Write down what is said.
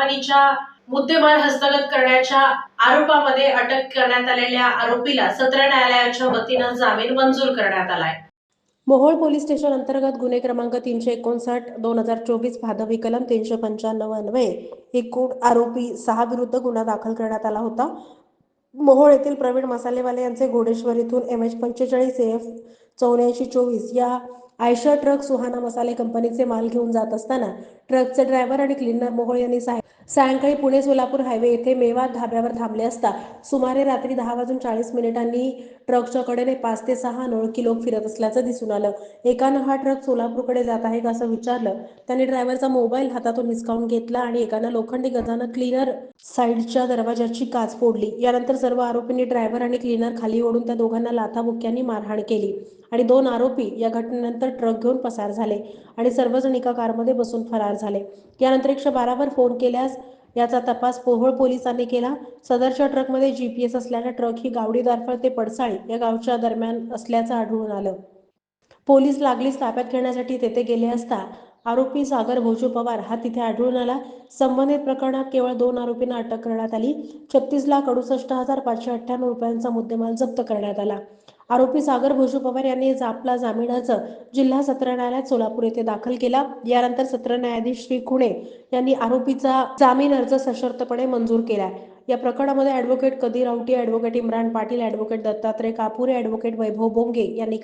कंपनीच्या मुद्देमाल हस्तगत करण्याच्या आरोपामध्ये अटक करण्यात आलेल्या आरोपीला सत्र न्यायालयाच्या वतीनं जामीन मंजूर करण्यात आलाय। मोहोळ पोलीस स्टेशन अंतर्गत गुन्हे क्रमांक 359/2024 भादवी कलम 395 अन्वये एकूण आरोपी 6 विरुद्ध गुन्हा दाखल करण्यात आला होता। मोहोळ येथील प्रवीण मसालेवाले यांचे घोडेश्वर येथून MH45 AF 8424 या आयशर ट्रक सुहाना मसाले कंपनीचे माल घेऊन जात असताना ट्रकचे ड्रायव्हर आणि क्लीनर मोहोळ यांनी सायंकाळी पुणे सोलापूर हायवे येथे मेवात धाब्यावर थांबले असता सुमारे रात्री 10:40 ट्रकच्या कडेने 5 ते 6 अनोळखी लोक फिरत असल्याचं दिसून आलं। एकानं हा ट्रक सोलापूरकडे जात आहे का असं विचारलं। त्यांनी ड्रायव्हरचा मोबाईल हातातून हिसकावून घेतला आणि एकानं लोखंडी गजानं क्लीनर साईडच्या दरवाजाची काच फोडली। यानंतर सर्व आरोपींनी ड्रायव्हर आणि क्लीनर खाली ओढून त्या दोघांना लाथाबुक्क्यांनी मारहाण केली आणि 2 आरोपी या घटनेनंतर ट्रक घेऊन पसार झाले आणि सर्वजण एका कारमध्ये बसून फरार झाले। यानंतर 112 वर फोन केल्यास याचा तपास मोहोळ पोलिसांनी केला। सदरच्या ट्रकमध्ये GPS असल्याने ट्रक ही गावडी दारफळ ते पडसाळी या गावच्या दरम्यान असल्याचं आढळून आलं। पोलीस लागलीच ताब्यात घेण्यासाठी तेथे गेले असता आरोपी सागर भोजू पवार हा तिथे आढळून आला। संबंधित प्रकरणात केवळ 2 आरोपींना अटक करण्यात आली। 36,68,598 रुपयांचा मुद्देमाल जप्त करण्यात आला। आरोपी सागर भोजू पवार यांनी आपला जामीन अर्ज जिल्हा सत्र न्यायालयात सोलापूर येथे दाखल केला। यानंतर सत्र न्यायाधीश श्री खुणे यांनी आरोपीचा जामीन अर्ज सशर्तपणे मंजूर केला। या प्रकरणामध्ये advocate Kadir Auti, advocate Imran Patil, advocate Dattatray Kapure, advocate Vaibhav Bonge यांनी